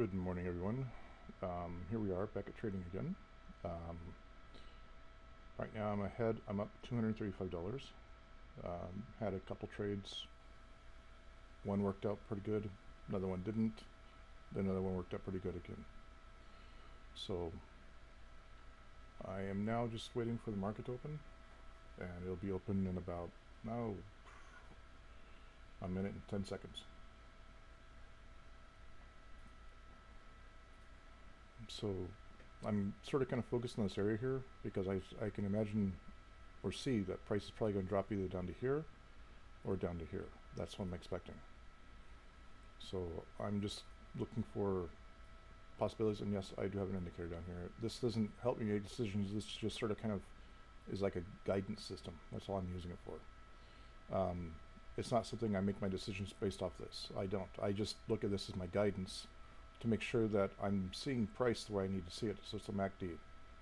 Good morning, everyone. Here we are back at trading again. Right now I'm ahead. I'm up $235. Had a couple trades. One worked out pretty good. Another one didn't. Then another one worked out pretty good again. So I am now just waiting for the market to open, and it'll be open in about a minute and 10 seconds. So I'm sort of kind of focused on this area here because I can imagine or see that price is probably going to drop either down to here or down to here. That's what I'm expecting. So I'm just looking for possibilities, and yes, I do have an indicator down here. This doesn't help me make decisions. This just sort of kind of is like a guidance system. That's all I'm using it for. It's not something I make my decisions based off this. I don't. I just look at this as my guidance to make sure that I'm seeing price the way I need to see it. So it's a MACD,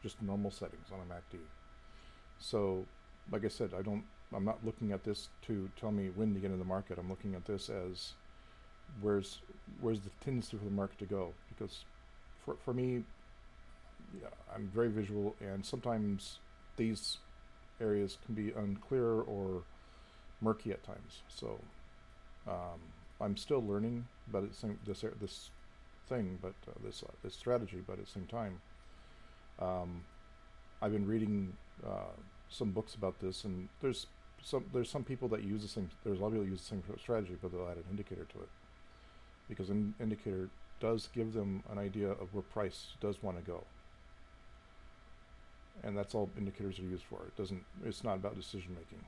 just normal settings on a MACD. So, like I said, I'm not looking at this to tell me when to get in the market. I'm looking at this as where's the tendency for the market to go. Because for me, yeah, I'm very visual, and sometimes these areas can be unclear or murky at times. So I'm still learning about this thing, but this strategy. But at the same time, I've been reading some books about this, and there's some people that use the same. There's a lot of people that use the same strategy, but they'll add an indicator to it, because an indicator does give them an idea of where price does want to go, and that's all indicators are used for. It's not about decision making.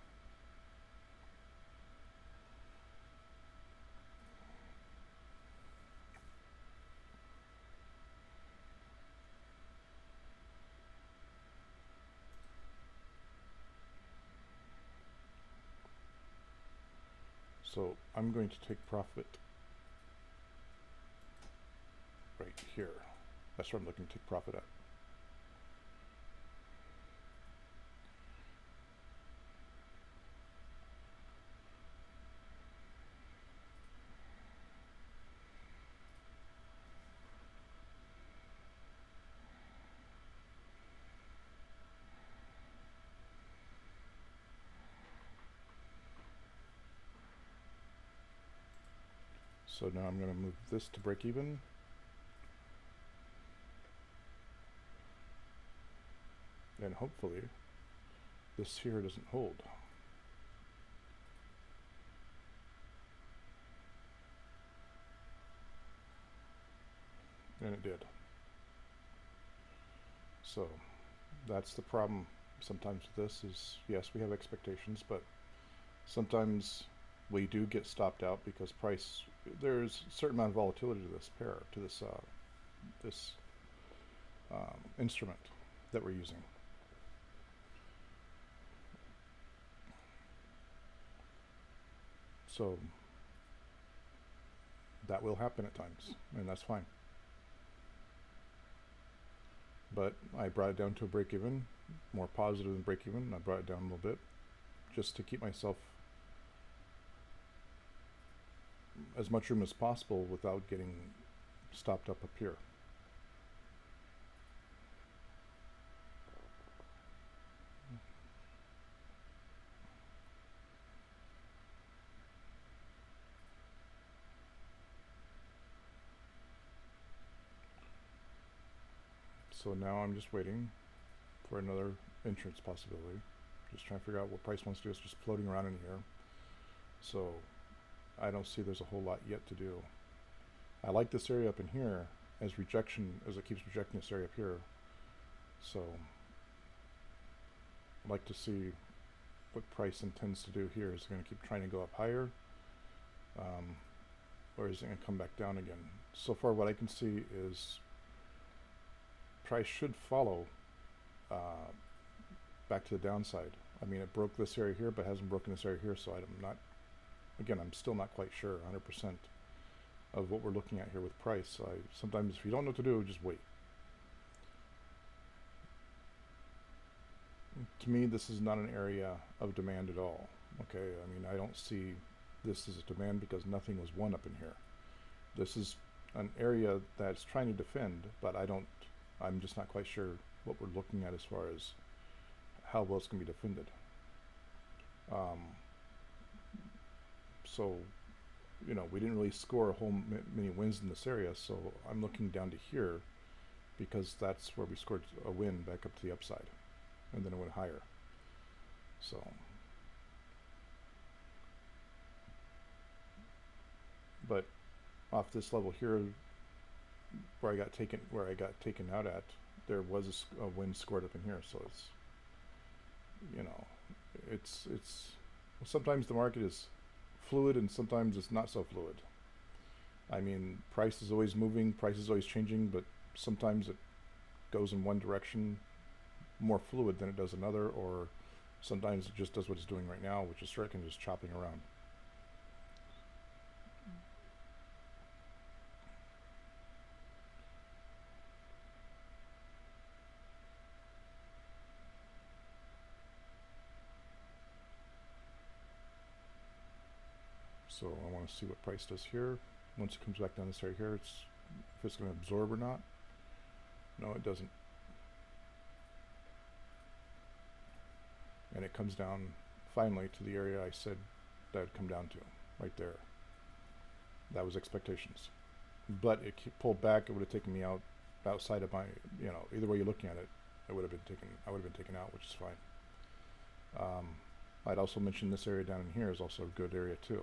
So I'm going to take profit right here. That's where I'm looking to take profit at. So now I'm going to move this to break even. And hopefully this here doesn't hold. And it did. So that's the problem sometimes with this is, yes, we have expectations, but sometimes we do get stopped out because there's a certain amount of volatility to this pair, to this instrument that we're using. So that will happen at times, and that's fine. But I brought it down to a break even, more positive than break even. I brought it down a little bit just to keep myself as much room as possible without getting stopped up here. So now I'm just waiting for another entrance possibility. Just trying to figure out what price wants to do. It's just floating around in here. So I don't see there's a whole lot yet to do. I like this area up in here as rejection, as it keeps rejecting this area up here. So I'd like to see what price intends to do here. Is it going to keep trying to go up higher? Or is it going to come back down again? So far what I can see is price should follow back to the downside. I mean, it broke this area here, but hasn't broken this area here, so I'm still not quite sure 100% of what we're looking at here with price. Sometimes if you don't know what to do, just wait. To me, this is not an area of demand at all. Okay, I mean, I don't see this as a demand because nothing was won up in here. This is an area that's trying to defend, but I'm just not quite sure what we're looking at as far as how well it's going to be defended. So, you know, we didn't really score a whole many wins in this area, so I'm looking down to here because that's where we scored a win back up to the upside, and then it went higher. So, but off this level here, where I got taken out at, there was a win scored up in here. So it's, you know, it's sometimes the market is fluid and sometimes it's not so fluid. I mean, price is always moving, price is always changing, but sometimes it goes in one direction more fluid than it does another, or sometimes it just does what it's doing right now, which is striking, just chopping around. So I want to see what price does here. Once it comes back down this area here, if it's going to absorb or not. No, it doesn't. And it comes down finally to the area I said that would come down to, right there. That was expectations. But it pulled back, it would have taken me outside of my, you know, either way you're looking at it, I would have been taken out, which is fine. I'd also mention this area down in here is also a good area too.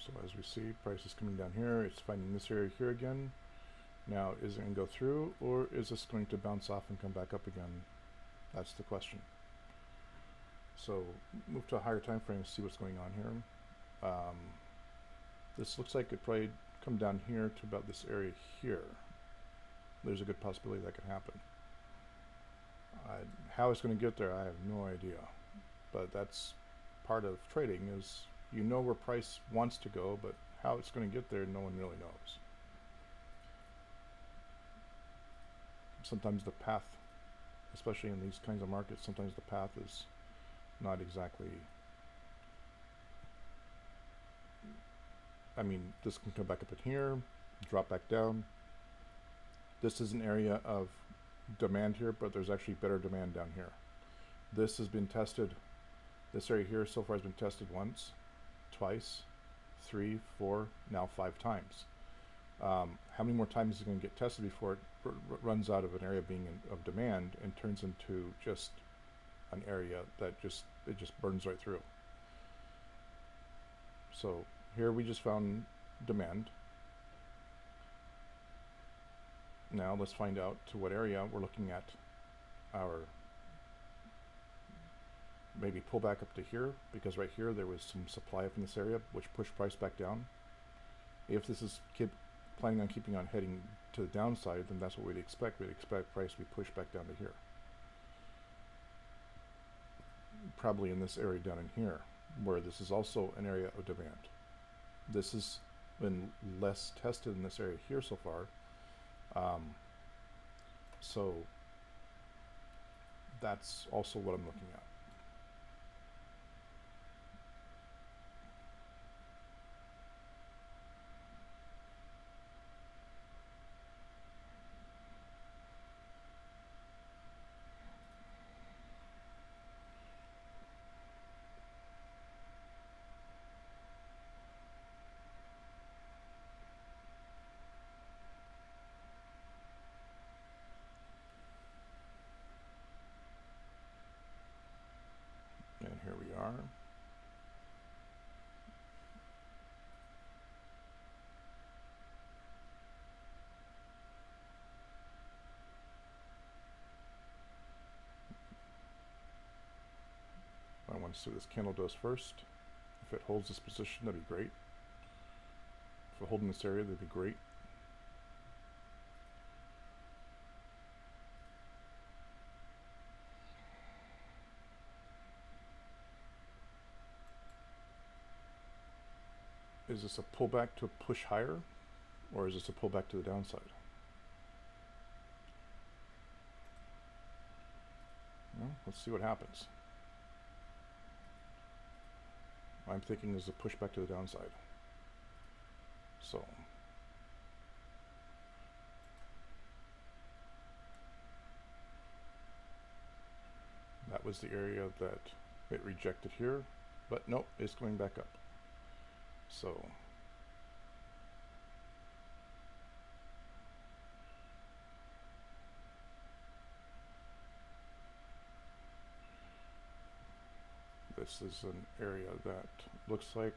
So as we see, price is coming down here. It's finding this area here again. Now, is it going to go through, or is this going to bounce off and come back up again? That's the question. So move to a higher time frame to see what's going on here. This looks like it probably come down here to about this area here. There's a good possibility that could happen. How it's going to get there, I have no idea. But that's part of trading, is you know where price wants to go, but how it's going to get there, no one really knows. Sometimes the path, especially in these kinds of markets, sometimes the path is not exactly, I mean, this can come back up in here, drop back down. This is an area of demand here, but there's actually better demand down here. This has been tested, this area here so far has been tested once, twice, 3, 4, now 5 times. How many more times is it going to get tested before it runs out of an area being of demand and turns into just an area that it just burns right through? So here we just found demand. Now let's find out to what area we're looking at our maybe pull back up to here, because right here there was some supply up in this area which pushed price back down. If this is planning on keeping on heading to the downside, then that's what we'd expect. We'd expect price to be pushed back down to here. Probably in this area down in here, where this is also an area of demand. This has been less tested in this area here so far. So that's also what I'm looking at. want to see what this candle does first. If it holds this position, that'd be great. If it holds in this area, that'd be great. Is this a pullback to a push higher, or is this a pullback to the downside? Well, let's see what happens. I'm thinking this is a pushback to the downside. So that was the area that it rejected here, but nope, it's going back up. So this is an area that looks like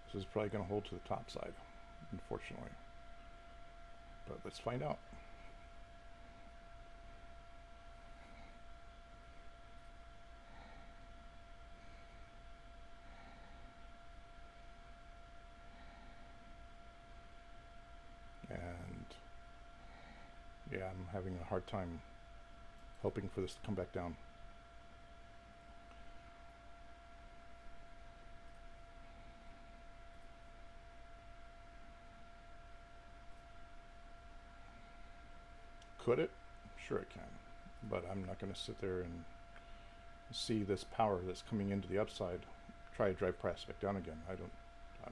this is probably going to hold to the top side, unfortunately. But let's find out. And yeah, I'm having a hard time hoping for this to come back down. Could it? Sure it can. But I'm not going to sit there and see this power that's coming into the upside try to drive price back down again. I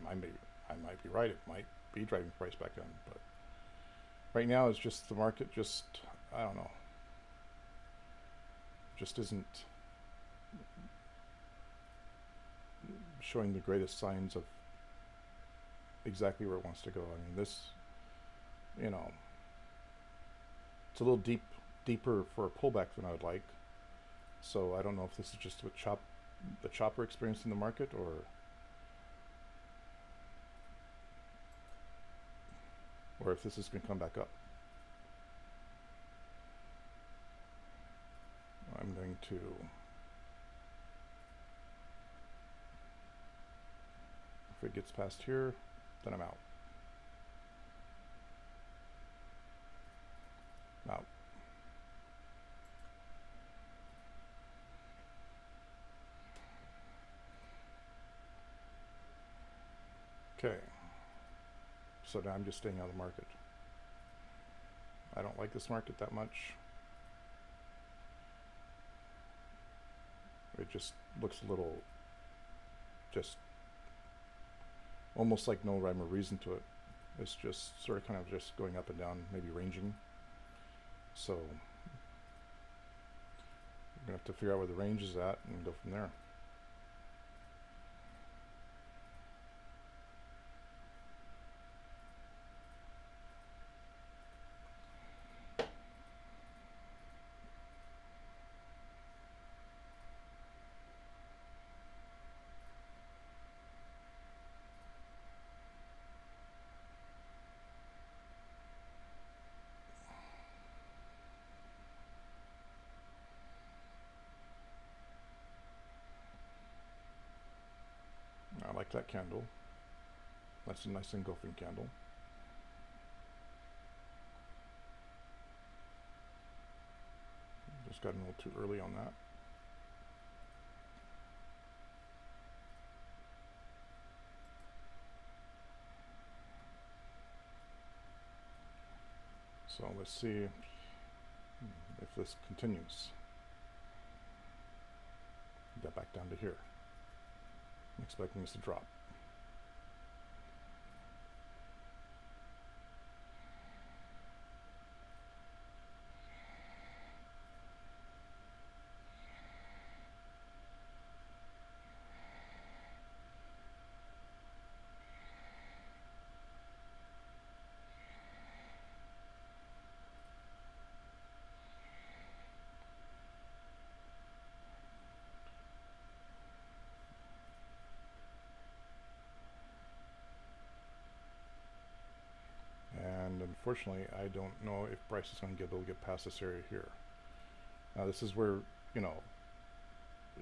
might be right. It might be driving price back down, but right now it's just the market just, I don't know, just isn't showing the greatest signs of exactly where it wants to go. I mean, this, you know, it's a little deeper for a pullback than I would like. So I don't know if this is just what the chopper experienced in the market, or if this is going to come back up. I'm going to if it gets past here, then I'm out. Out. Okay. So now I'm just staying out of the market. I don't like this market that much. It just looks a little, just almost like no rhyme or reason to it. It's just sort of kind of just going up and down, maybe ranging. So we're gonna have to figure out where the range is at and go from there. I like that candle. That's a nice engulfing candle. Just got a little too early on that. So let's see if this continues. Get back down to here. I'm expecting this to drop. unfortunately, I don't know if price is going to be able to get past this area here. Now, this is where, you know,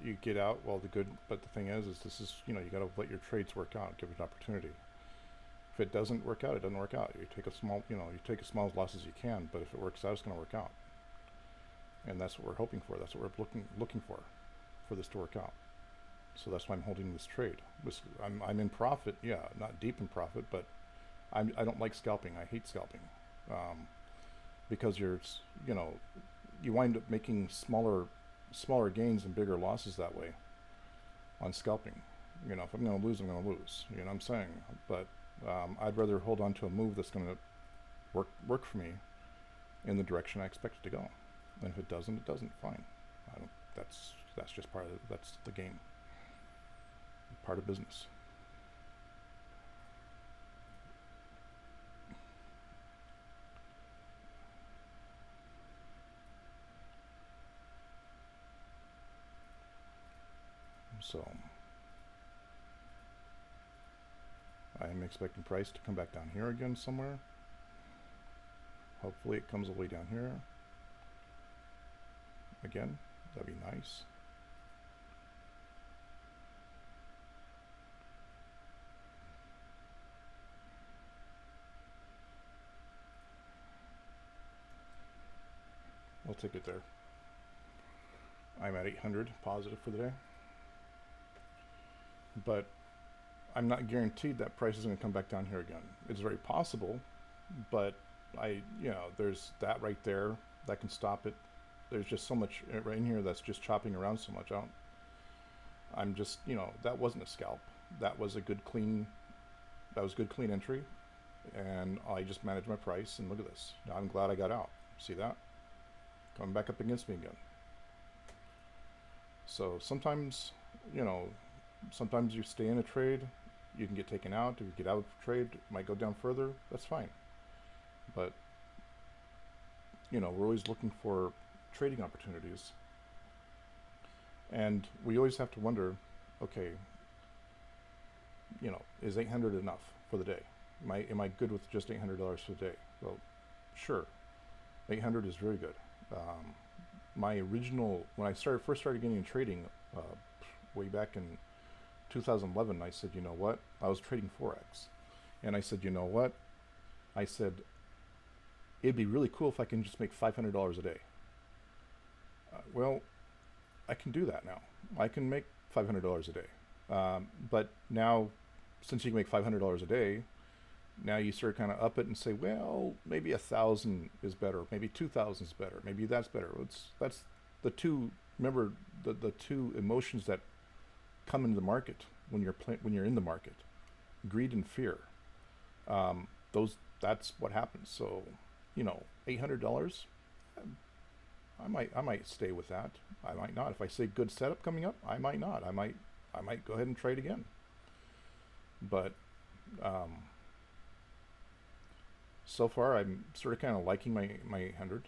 you get out, well, but the thing is this is, you know, you got to let your trades work out, give it an opportunity. If it doesn't work out, it doesn't work out. You take a small, you know, you take as small loss as you can, but if it works out, it's going to work out. And that's what we're hoping for. That's what we're looking for this to work out. So that's why I'm holding this trade. I'm in profit, yeah, not deep in profit, but I don't like scalping. I hate scalping, because you know, you wind up making smaller gains and bigger losses that way on scalping. You know, if I'm going to lose, I'm going to lose. You know what I'm saying? But I'd rather hold on to a move that's going to work for me in the direction I expect it to go. And if it doesn't, it doesn't. Fine. I don't. That's just that's the game. Part of business. So I am expecting price to come back down here again somewhere. Hopefully it comes all the way down here. Again, that'd be nice. I'll take it there. I'm at 800 positive for the day. But I'm not guaranteed that price is going to come back down here again. It's very possible, but you know, there's that right there that can stop it. There's just so much right in here that's just chopping around so much. I'm just, you know, that wasn't a scalp. That was a good clean entry, and I just managed my price. And look at this. Now I'm glad I got out. See that? Coming back up against me again. So sometimes, you know, sometimes you stay in a trade, you can get taken out. If you get out of a trade, it might go down further. That's fine. But, you know, we're always looking for trading opportunities. And we always have to wonder, okay, you know, is 800 enough for the day? Am I good with just $800 for the day? Well, sure. 800 is very good. My original, when I first started getting in trading, way back in 2011, I said, you know what? I was trading Forex. And I said, you know what? I said, it'd be really cool if I can just make $500 a day. Well, I can do that now. I can make $500 a day. But now, since you can make $500 a day, now you sort of kind of up it and say, well, maybe 1,000 is better, maybe 2,000 is better, maybe that's better. That's the two. Remember the two emotions that come into the market when you're in the market: greed and fear. That's what happens. So, you know, $800. I might stay with that. I might not. If I say good setup coming up, I might not. I might go ahead and trade again. But so far, I'm sort of kind of liking my 800.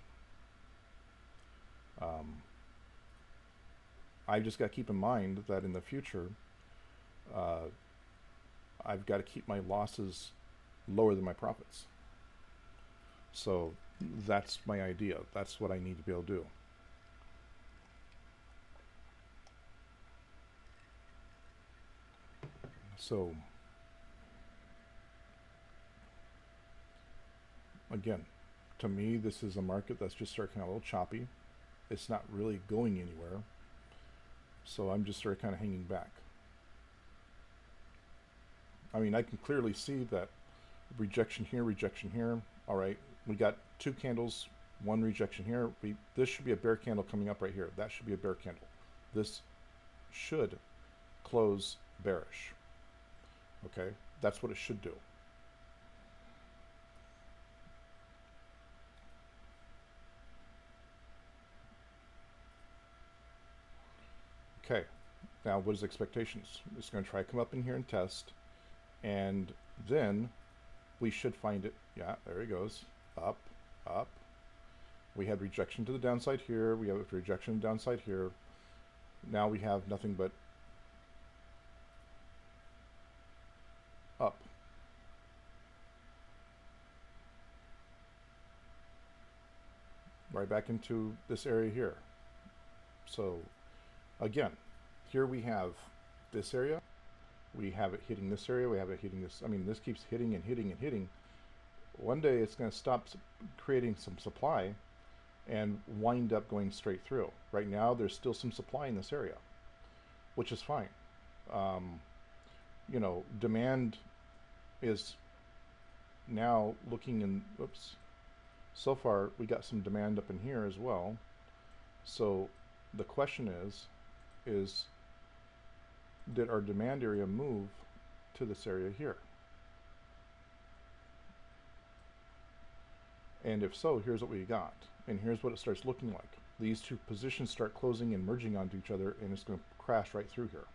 I've just got to keep in mind that in the future, I've got to keep my losses lower than my profits. So that's my idea. That's what I need to be able to do. So again, to me, this is a market that's just sort of kind of a little choppy. It's not really going anywhere. So I'm just sort of kind of hanging back. I mean, I can clearly see that rejection here. All right, we got two candles, one rejection here. This should be a bear candle coming up right here. That should be a bear candle. This should close bearish. Okay, that's what it should do. Okay, now what is expectations? It's going to try to come up in here and test, and then we should find it. Yeah, there he goes. Up, up. We had rejection to the downside here. We have a rejection to the downside here. Now we have nothing but up. right back into this area here. So again, here we have this area, we have it hitting this area, we have it hitting this. I mean, this keeps hitting and hitting and hitting. One day it's going to stop creating some supply and wind up going straight through. Right now there's still some supply in this area, which is fine. You know, demand is now looking in, oops, so far we got some demand up in here as well. So the question is did our demand area move to this area here? And if so, here's what we got. And here's what it starts looking like. These two positions start closing and merging onto each other, and it's going to crash right through here.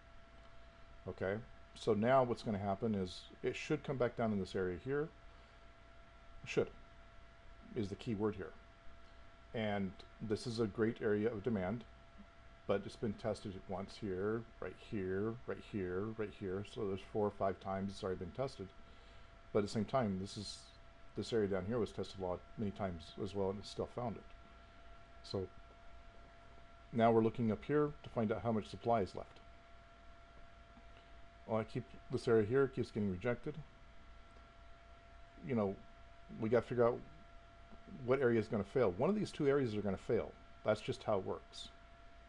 Okay, so now what's going to happen is it should come back down in this area here. Should is the key word here. And this is a great area of demand, but it's been tested once here, right here, right here, right here. So there's 4 or 5 times it's already been tested. But at the same time, this area down here was tested many times as well, and it still found it. So now we're looking up here to find out how much supply is left. Well, I keep this area here, it keeps getting rejected. You know, we got to figure out what area is going to fail. One of these two areas are going to fail. That's just how it works.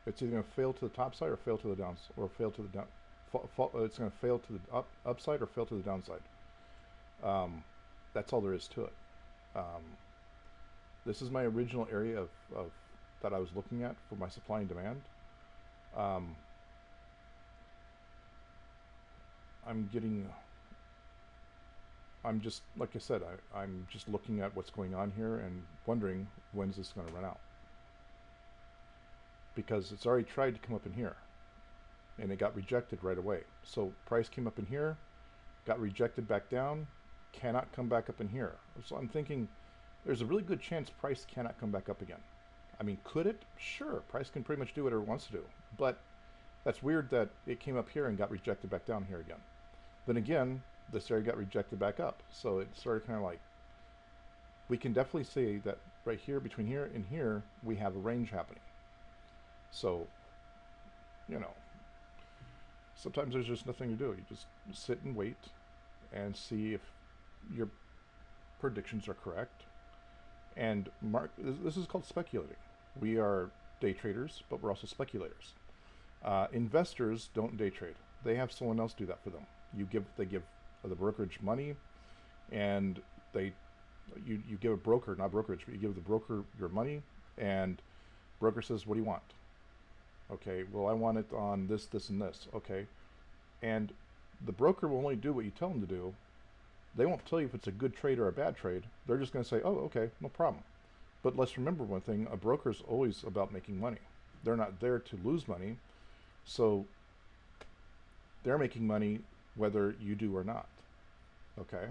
It's either going to fail to the top side or fail to the down, or fail to the down. It's going to fail to the upside or fail to the downside. That's all there is to it. This is my original area of that I was looking at for my supply and demand. I'm just, like I said, I'm just looking at what's going on here and wondering when's this going to run out. Because it's already tried to come up in here and it got rejected right away. So price came up in here, got rejected back down, cannot come back up in here. So I'm thinking there's a really good chance price cannot come back up again. I mean, could it? Sure, price can pretty much do whatever it wants to do. But that's weird that it came up here and got rejected back down here again. Then again, this area got rejected back up. So it started kind of like, we can definitely say that right here, between here and here, we have a range happening. So, you know, sometimes there's just nothing to do. You just sit and wait and see if your predictions are correct. And this is called speculating. We are day traders, but we're also speculators. Investors don't day trade. They have someone else do that for them. They give the brokerage money, and you give a broker, not brokerage, but you give the broker your money, and broker says, what do you want? Okay, well, I want it on this, this, and this. Okay, and the broker will only do what you tell them to do. They won't tell you if it's a good trade or a bad trade. They're just going to say, oh, okay, no problem. But let's remember one thing, a broker is always about making money. They're not there to lose money. So they're making money whether you do or not. Okay?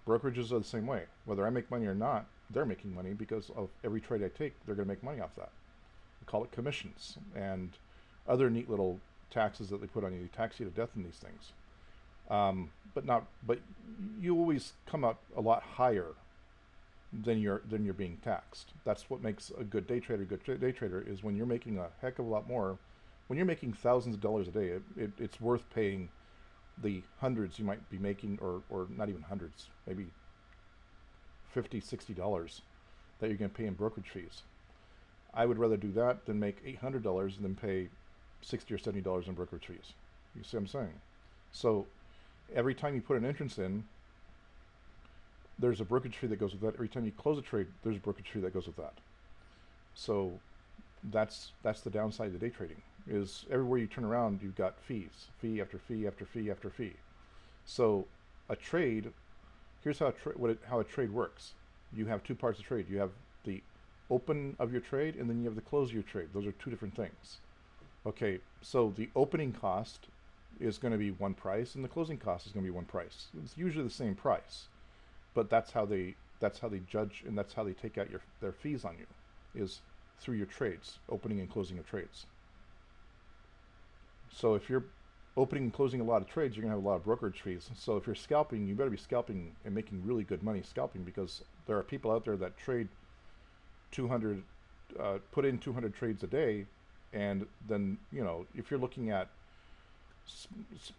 Brokerages are the same way. Whether I make money or not, they're making money because of every trade I take, they're going to make money off that. We call it commissions and other neat little taxes that they put on you. They tax you to death in these things. But you always come out a lot higher than you're being taxed. That's what makes a good day trader. Good day trader is when you're making a heck of a lot more. When you're making thousands of dollars a day, it's worth paying the hundreds you might be making, or not even hundreds, maybe $50, $60 that you're going to pay in brokerage fees. I would rather do that than make $800 and then pay $60 or $70 in brokerage fees. You see what I'm saying? So every time you put an entrance in, there's a brokerage fee that goes with that. Every time you close a trade, there's a brokerage fee that goes with that. So that's the downside of the day trading, is everywhere you turn around, you've got fees, fee after fee after fee after fee. So a trade, here's how a trade works. You have two parts of trade. You have the open of your trade, and then you have the close of your trade. Those are two different things. Okay, so the opening cost is going to be one price, and the closing cost is going to be one price. It's usually the same price, but that's how they judge, and that's how they take out their fees on you, is through your trades, opening and closing of trades. So if you're opening and closing a lot of trades, you're going to have a lot of brokerage fees. So if you're scalping, you better be scalping and making really good money scalping, because there are people out there that trade 200, put in 200 trades a day, and then, you know, if you're looking at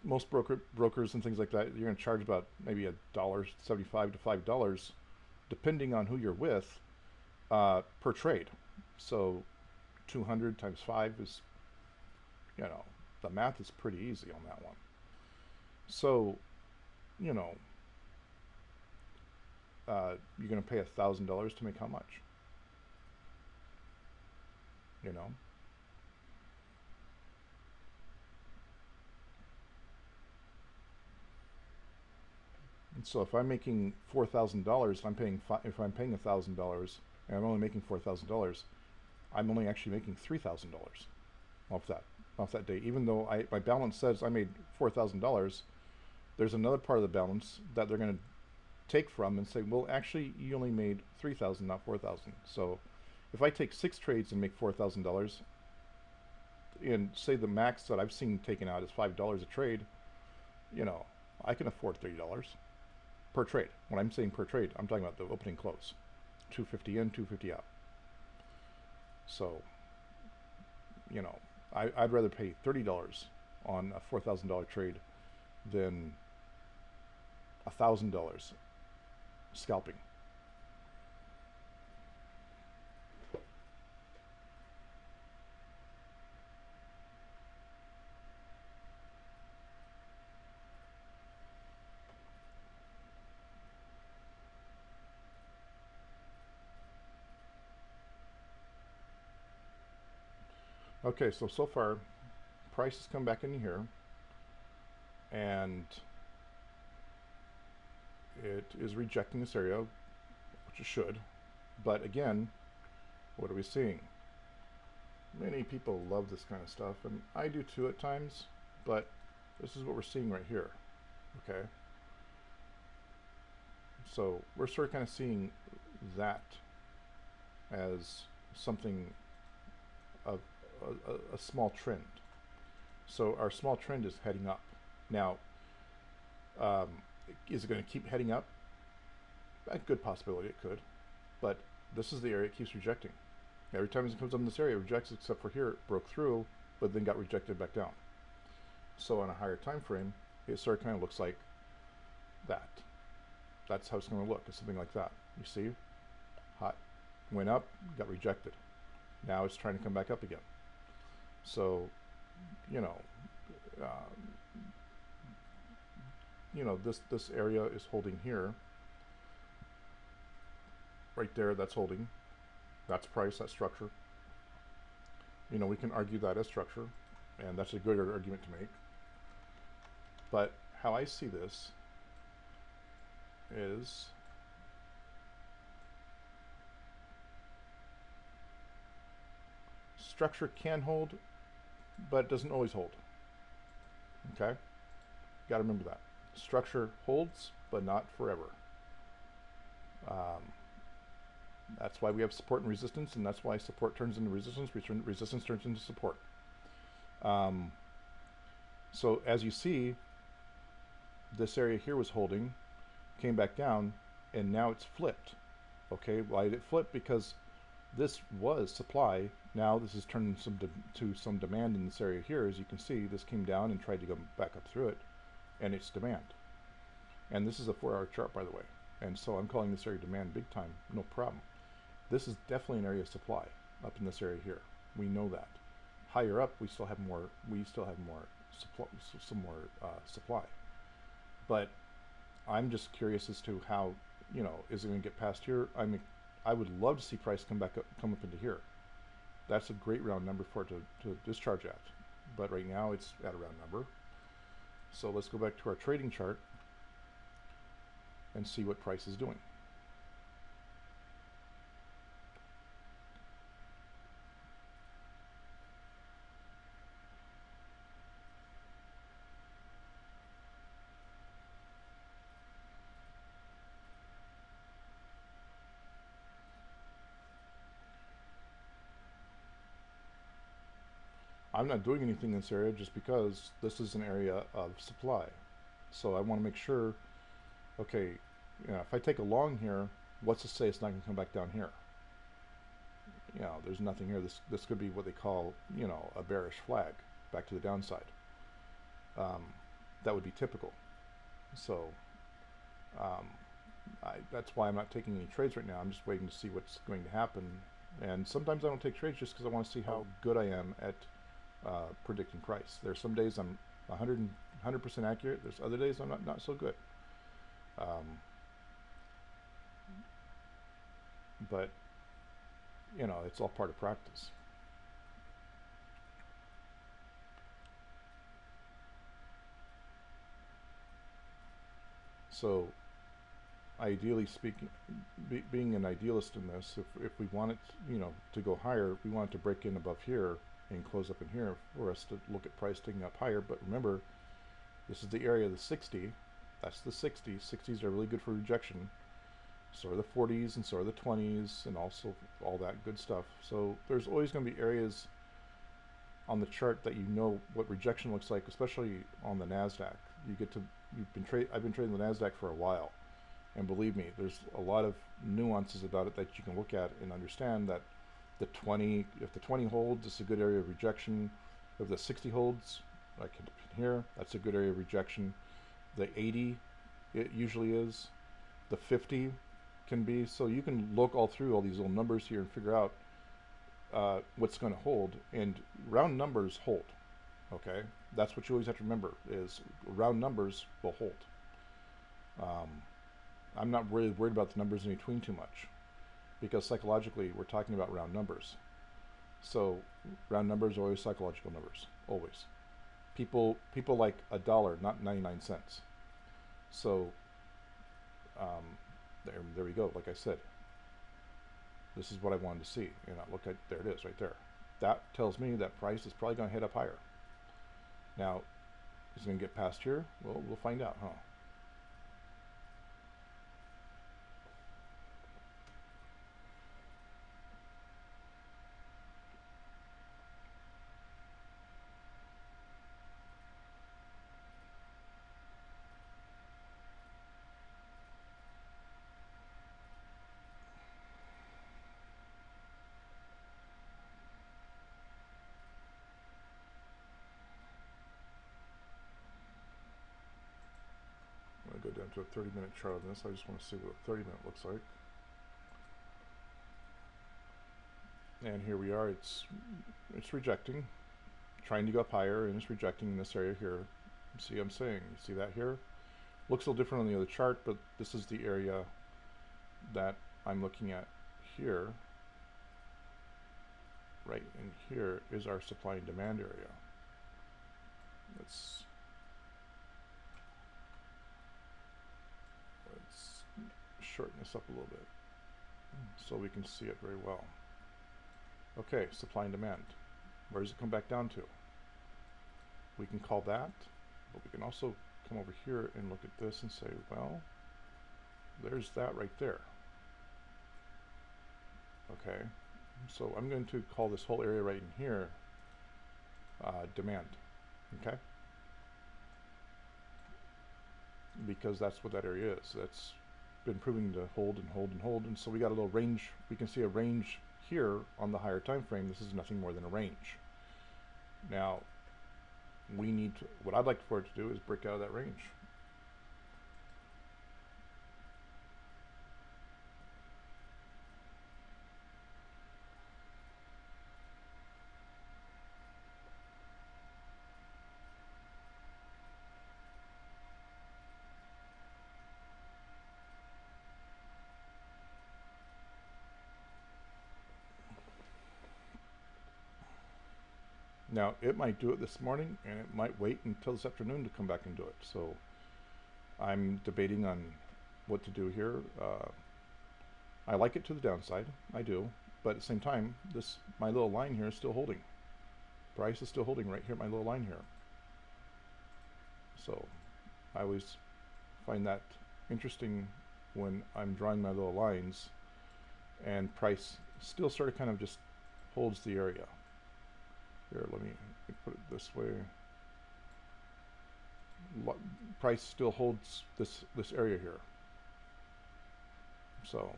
most brokers and things like that, you're going to charge about maybe $1.75 to $5, depending on who you're with, per trade. So 200 times 5 is, you know, the math is pretty easy on that one. So, you know, you're going to pay $1,000 to make how much? You know? And so if I'm making $4,000, if I'm paying $1,000 and I'm only making $4,000, I'm only actually making $3,000 off that day. Even though my balance says I made $4,000, there's another part of the balance that they're going to take from and say, well, actually, you only made $3,000, not $4,000. So if I take 6 trades and make $4,000, and say the max that I've seen taken out is $5 a trade, you know, I can afford $30 per trade. When I'm saying per trade, I'm talking about the opening close. $250 in, $250 out. So, you know, I'd rather pay $30 on a $4,000 trade than $1,000 scalping. Okay, so far, price has come back in here, and it is rejecting this area, which it should. But again, what are we seeing? Many people love this kind of stuff, and I do too at times, but this is what we're seeing right here, okay? So we're sort of kind of seeing that as something of a small trend. So our small trend is heading up. Now, is it going to keep heading up? A good possibility it could, but this is the area it keeps rejecting. Every time it comes up in this area, it rejects, except for here, it broke through, but then got rejected back down. So on a higher time frame, it sort of kind of looks like that. That's how it's going to look. It's something like that. You see? Hot. Went up, got rejected. Now it's trying to come back up again. So, you know, this area is holding here. Right there, that's holding. That's price, that's structure. You know, we can argue that as structure, and that's a good argument to make. But how I see this is structure can hold, but it doesn't always hold. Okay? Got to remember that. Structure holds, but not forever. That's why we have support and resistance, and that's why support turns into resistance, resistance turns into support. So as you see, this area here was holding, came back down, and now it's flipped. Okay, why did it flip? Because this was supply. Now this is turning to some demand in this area here. As you can see, this came down and tried to go back up through it, and it's demand. And this is a 4-hour chart, by the way. And so I'm calling this area demand big time, no problem. This is definitely an area of supply up in this area here. We know that. Higher up, we still have more. We still have more supply, some more supply. But I'm just curious as to how, you know, is it going to get past here? I would love to see price come up into here. That's a great round number for it to discharge at. But right now it's at a round number. So let's go back to our trading chart and see what price is doing. I'm not doing anything in this area just because this is an area of supply. So I want to make sure, okay, you know, if I take a long here, what's to say it's not going to come back down here? you know, there's nothing here. This could be what they call, you know, a bearish flag back to the downside. That would be typical. So that's why I'm not taking any trades right now. I'm just waiting to see what's going to happen. And sometimes I don't take trades just because I want to see how good I am at predicting price. There's some days I'm 100% accurate. There's other days I'm not so good. But, you know, it's all part of practice. So, ideally speaking, being an idealist in this, if we want it, you know, to go higher, we want it to break in above here and close up in here for us to look at price taking up higher. But remember, this is the area of the 60. That's the 60s. 60s are really good for rejection. So are the 40s, and so are the 20s, and also all that good stuff. So there's always going to be areas on the chart that you know what rejection looks like, especially on the NASDAQ. I've been trading the NASDAQ for a while, and believe me, there's a lot of nuances about it that you can look at and understand that if the 20 holds, it's a good area of rejection. If the 60 holds, like in here, that's a good area of rejection. The 80, it usually is. The 50 can be. So you can look all through all these little numbers here and figure out what's going to hold, and round numbers hold. Okay, that's what you always have to remember, is round numbers will hold. I'm not really worried about the numbers in between too much, because psychologically we're talking about round numbers. So round numbers are always psychological numbers, always. People like $1, not 99 cents. So there we go. Like I said, this is what I wanted to see, and I look at, there it is right there. That tells me that price is probably going to head up higher. Now, is it going to get past here? Well, we'll find out, huh? I'm going to go down to a 30-minute chart on this. I just want to see what a 30-minute looks like. And here we are. It's rejecting, trying to go up higher, and it's rejecting in this area here. See what I'm saying? You see that here? Looks a little different on the other chart, but this is the area that I'm looking at here. Right in here is our supply and demand area. Let's shorten this up a little bit so we can see it very well. Okay, supply and demand. Where does it come back down to? We can call that, but we can also come over here and look at this and say, well, there's that right there. Okay, so I'm going to call this whole area right in here demand, okay? Because that's what that area is. That's been proving to hold and hold and hold, and so we got a little range. We can see a range here on the higher time frame. This is nothing more than a range. Now, we need to, what I'd like for it to do is break out of that range. Now, it might do it this morning, and it might wait until this afternoon to come back and do it. So I'm debating on what to do here. I like it to the downside, I do, but at the same time, my little line here is still holding. Price is still holding right here, my little line here. So I always find that interesting when I'm drawing my little lines, and price still sort of kind of just holds the area. Here, let me put it this way. Price still holds this area here. So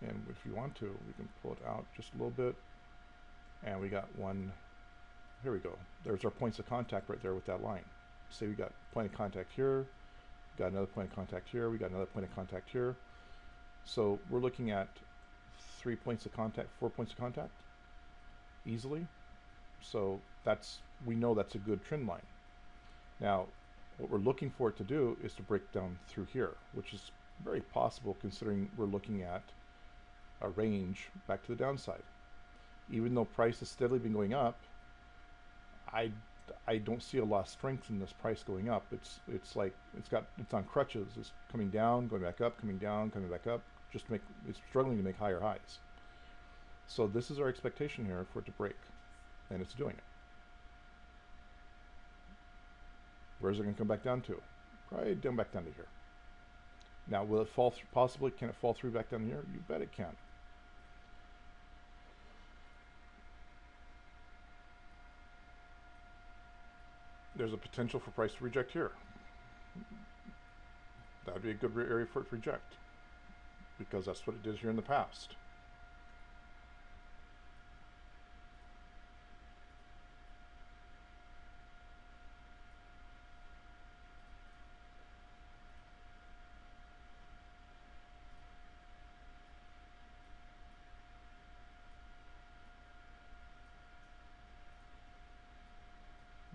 And if you want to, we can pull it out just a little bit. And we got one, here we go. There's our points of contact right there with that line. Say we got point of contact here, got another point of contact here, we got another point of contact here. So we're looking at 3 points of contact, 4 points of contact easily. So we know that's a good trend line. Now, what we're looking for it to do is to break down through here, which is very possible considering we're looking at a range back to the downside. Even though price has steadily been going up, I don't see a lot of strength in this price going up. It's like it's on crutches. It's coming down, going back up, coming down, coming back up. It's struggling to make higher highs. So this is our expectation here for it to break, and it's doing it. Where's it going to come back down to? Probably back down to here. Now, will it fall through? Possibly, can it fall through back down here? You bet it can. There's a potential for price to reject here. That would be a good area for it to reject, because that's what it did here in the past.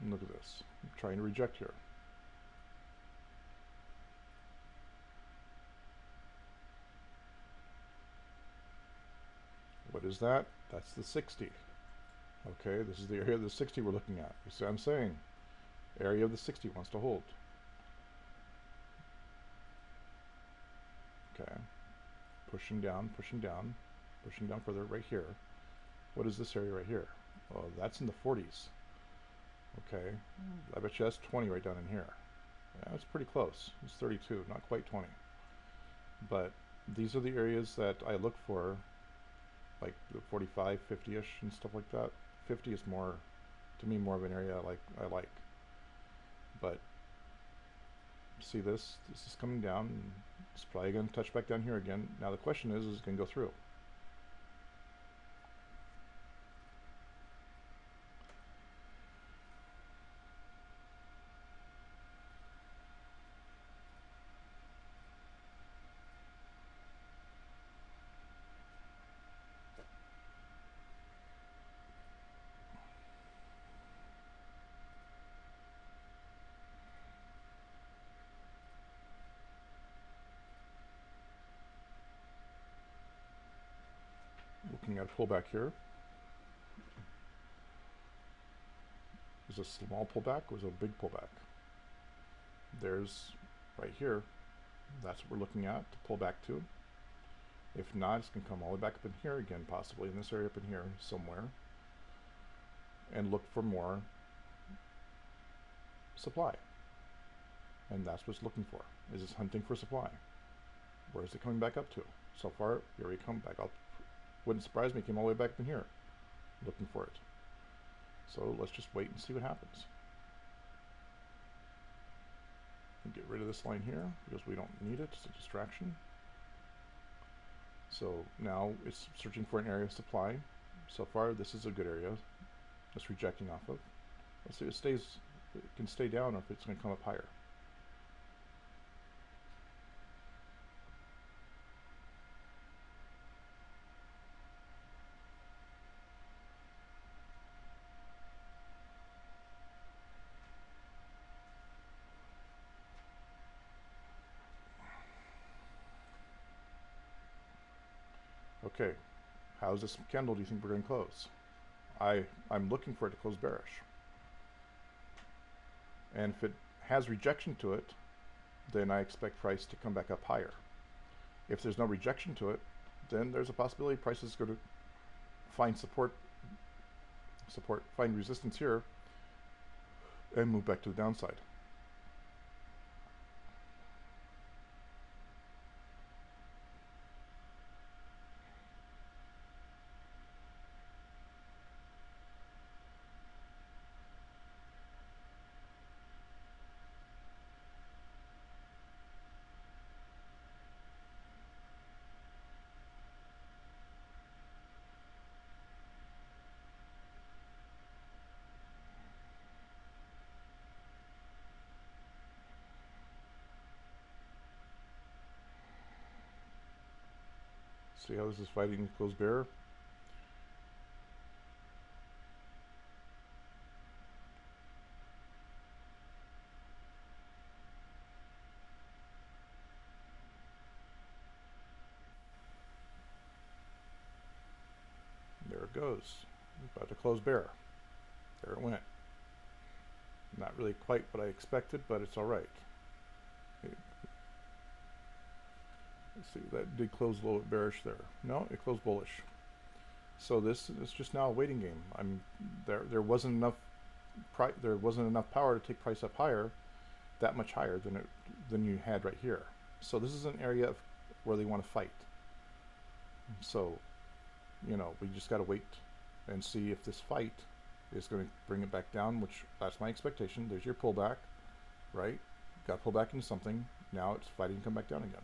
And look at this. I'm trying to reject here. What is that? That's the 60. Okay, this is the area of the 60 we're looking at. You see what I'm saying? Area of the 60 wants to hold. Okay. Pushing down, pushing down, pushing down further right here. What is this area right here? Oh, that's in the 40s. Okay. I bet you that's 20 right down in here. Yeah, it's pretty close. It's 32, not quite 20. But these are the areas that I look for, like the 45, 50-ish and stuff like that. 50 is more, to me, more of an area I like. But see this? This is coming down. And it's probably going to touch back down here again. Now the question is it going to go through? Looking at a pullback here. Is it a small pullback or is it a big pullback? There's right here. That's what we're looking at to pull back to. If not, it's going to come all the way back up in here again, possibly in this area up in here somewhere, and look for more supply. And that's what it's looking for. Is it's hunting for supply. Where is it coming back up to? So far, here we come back up. Wouldn't surprise me, it came all the way back up in here, looking for it. So let's just wait and see what happens. Get rid of this line here because we don't need it. It's a distraction. So now it's searching for an area of supply. So far, this is a good area. It's rejecting off of. Let's see if it can stay down or if it's going to come up higher. Okay, how's this candle do you think we're going to close? I'm looking for it to close bearish. And if it has rejection to it, then I expect price to come back up higher. If there's no rejection to it, then there's a possibility price is going to find find resistance here, and move back to the downside. See how this is fighting closed bear? There it goes. About to close bear. There it went. Not really quite what I expected, but it's all right. Let's see, that did close a little bit bearish there. No, it closed bullish. So this is just now a waiting game. There wasn't enough power to take price up higher, that much higher than you had right here. So this is an area where they want to fight. So, we just got to wait and see if this fight is going to bring it back down, which that's my expectation. There's your pullback, right? Got pulled back into something. Now it's fighting to come back down again.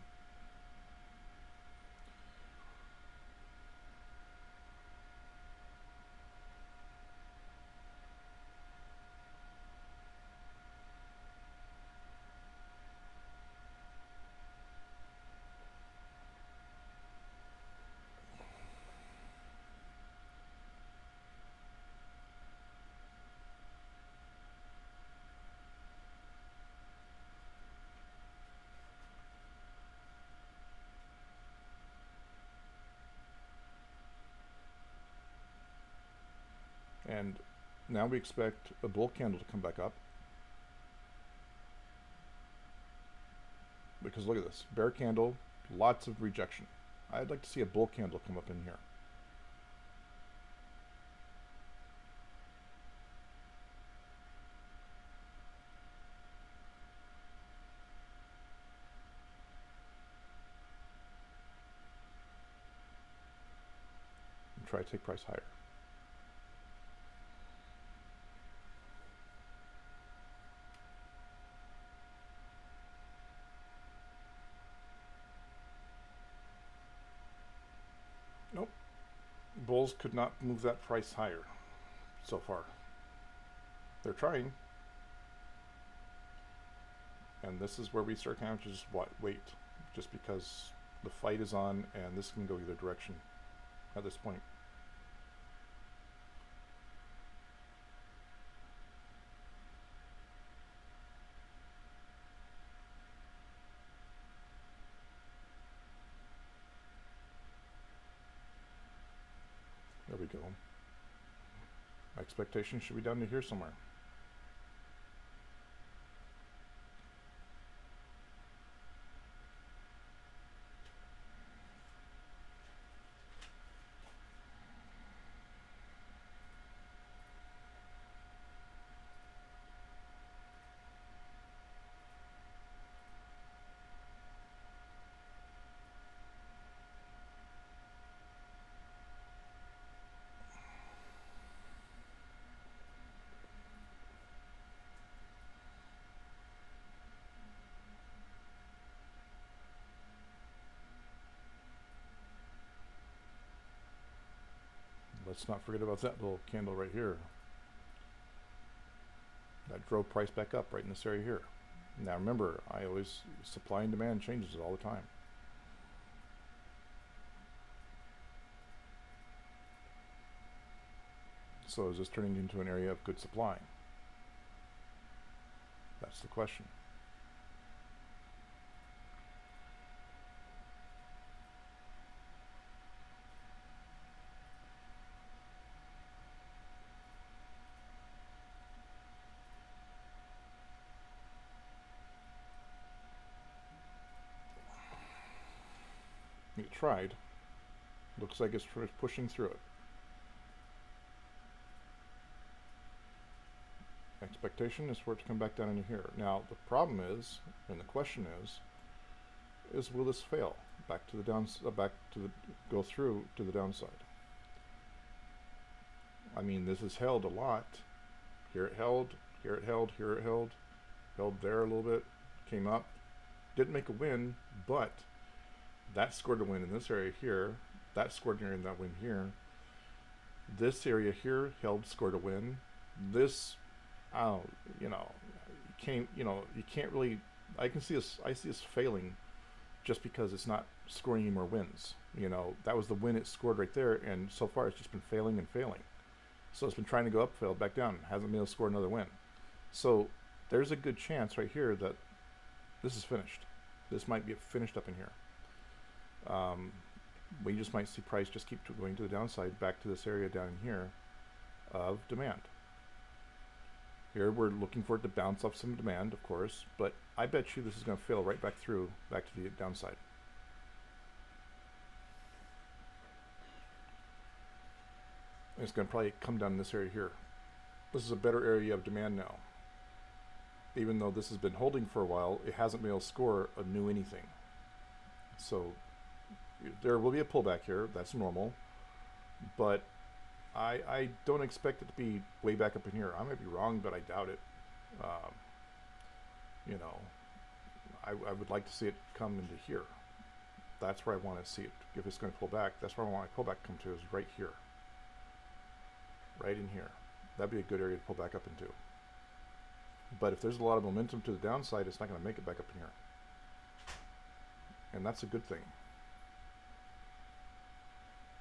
And now we expect a bull candle to come back up. Because look at this, bear candle, lots of rejection. I'd like to see a bull candle come up in here. And try to take price higher. Nope. Bulls could not move that price higher so far. They're trying. And this is where we start kind of just wait. Just because the fight is on and this can go either direction at this point. There we go. My expectation should be down to here somewhere. Let's not forget about that little candle right here. That drove price back up right in this area here. Now remember, supply and demand changes all the time. So is this turning into an area of good supply? That's the question. It tried. Looks like it's pushing through it. Expectation is for it to come back down into here. Now the problem is, and the question is will this fail? Back to the go through to the downside. I mean, this has held a lot. Here it held, here it held, here it held. Held there a little bit, came up. Didn't make a win, but that scored a win in this area here. That scored in that win here. This area here held, scored a win. This, you can't really. I see this failing, just because it's not scoring any more wins. You know, that was the win it scored right there, and so far it's just been failing and failing. So it's been trying to go up, failed back down, hasn't been able to score another win. So there's a good chance right here that this is finished. This might be finished up in here. We just might see price just keep going to the downside back to this area down in here of demand. Here we're looking for it to bounce off some demand, of course, but I bet you this is going to fail right back through, back to the downside. And it's going to probably come down in this area here. This is a better area of demand now. Even though this has been holding for a while, it hasn't been able to score a new anything. So there will be a pullback here. That's normal. But I don't expect it to be way back up in here. I might be wrong, but I doubt it. You know, I would like to see it come into here. That's where I want to see it. If it's going to pull back, that's where I want my pullback to come to, is right here. Right in here. That'd be a good area to pull back up into. But if there's a lot of momentum to the downside, it's not going to make it back up in here. And that's a good thing.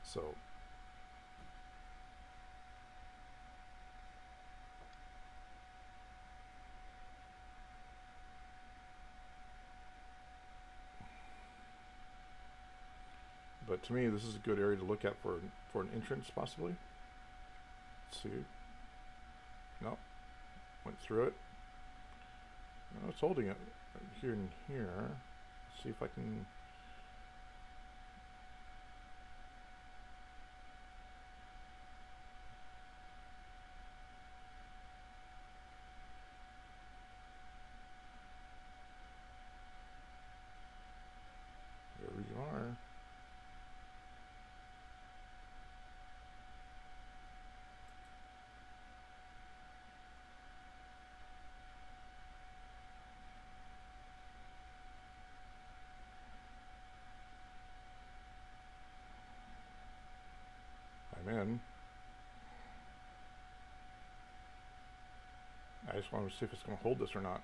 So but to me, this is a good area to look at for an entrance, possibly. Let's see. No. Went through it. No, it's holding it here and here. Let's see if I can. There we are. I'm in. I just want to see if it's going to hold this or not.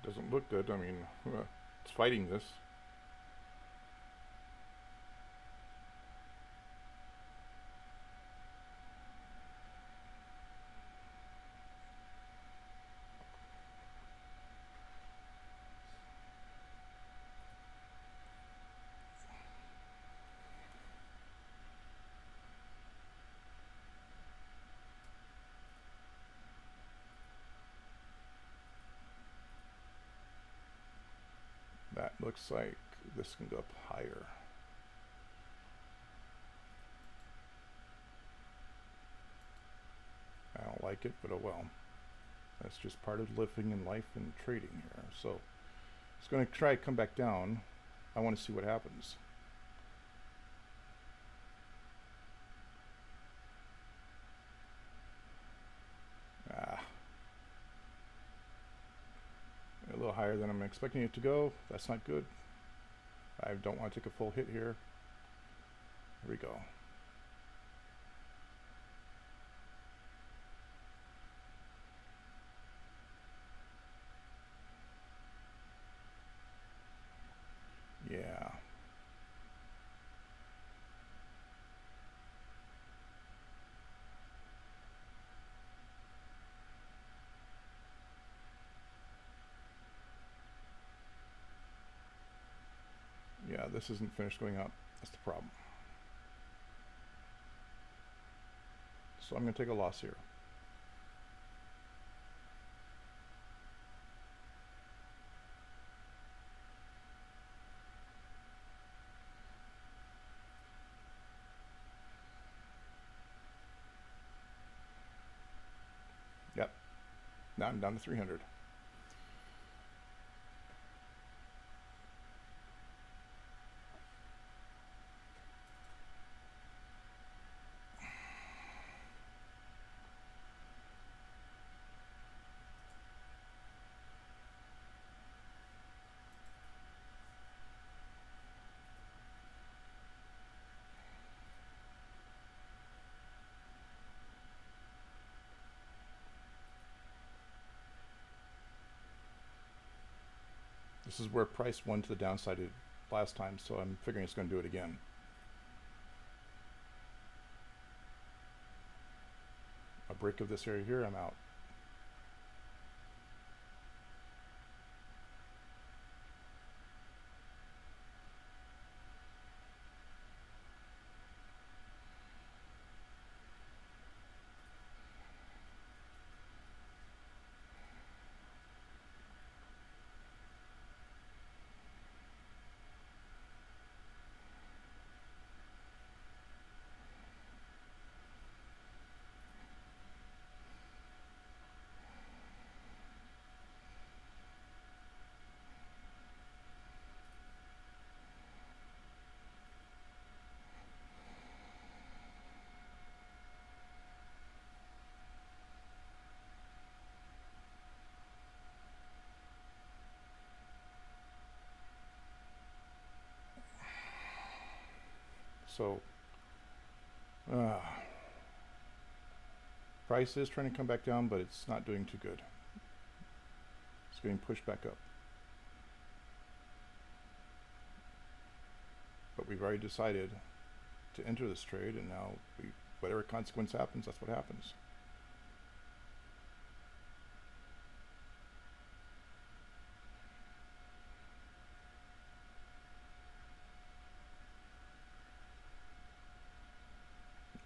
Doesn't look good. I mean, it's fighting this. That looks like this can go up higher. I don't like it, but oh well. That's just part of living in life and trading here. So it's going to try to come back down. I want to see what happens. A little higher than I'm expecting it to go. That's not good. I don't want to take a full hit here. Here we go. Yeah. Yeah, this isn't finished going up. That's the problem. So I'm going to take a loss here. Yep. Now I'm down to 300. This is where price won to the downside last time, so I'm figuring it's going to do it again. A break of this area here, I'm out. So, price is trying to come back down, but it's not doing too good. It's getting pushed back up. But we've already decided to enter this trade, and now whatever consequence happens, that's what happens.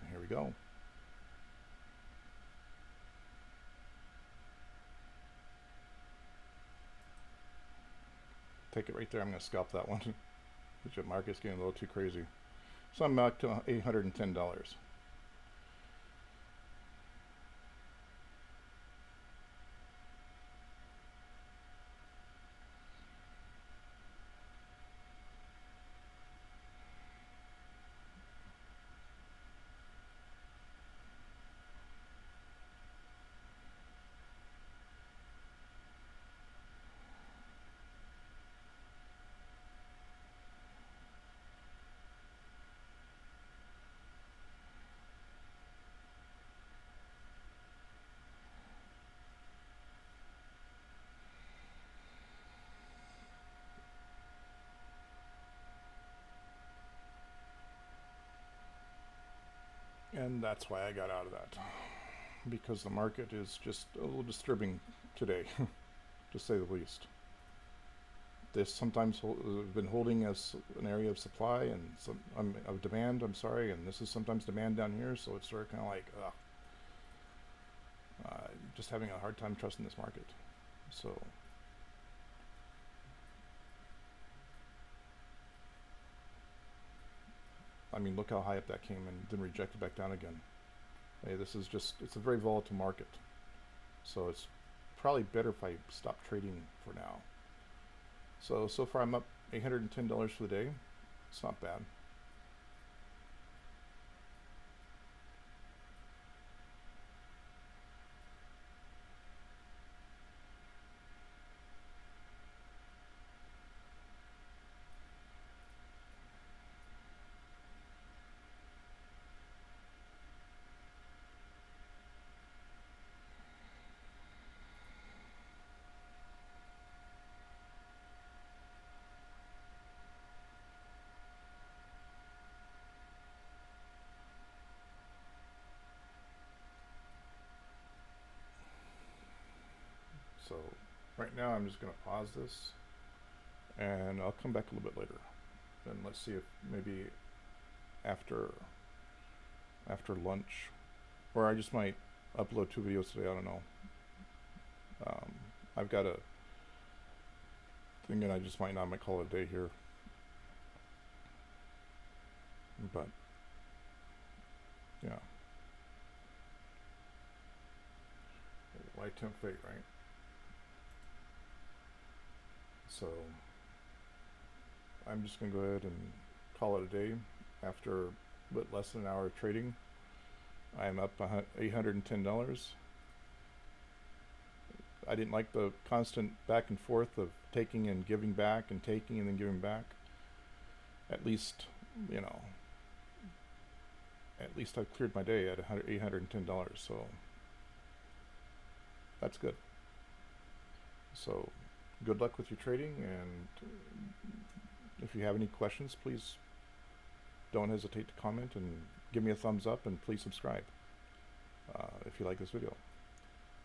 And here we go. Take it right there. I'm going to scalp that one. The market's getting a little too crazy. So I'm back to $810. And that's why I got out of that, because the market is just a little disturbing today, to say the least. This sometimes been holding as an area of supply and of demand, I'm sorry, and this is sometimes demand down here, so it's sort of kind of like, just having a hard time trusting this market. So, I mean, look how high up that came and then rejected back down again. Hey, this is just, it's a very volatile market. So it's probably better if I stop trading for now. So far I'm up $810 for the day. It's not bad. So right now I'm just going to pause this, and I'll come back a little bit later. And let's see if maybe after lunch, or I just might upload 2 videos today, I don't know. I've got a thing that I just might call it a day here. But yeah. Why tempt fate, right? So I'm just going to go ahead and call it a day. After a bit less than an hour of trading, I'm up $810. I didn't like the constant back and forth of taking and giving back and taking and then giving back. At least, you know, at least I've cleared my day at $810, so that's good. So good luck with your trading, and if you have any questions, please don't hesitate to comment and give me a thumbs up, and please subscribe if you like this video.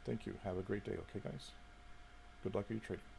Thank you. Have a great day, okay guys? Good luck with your trading.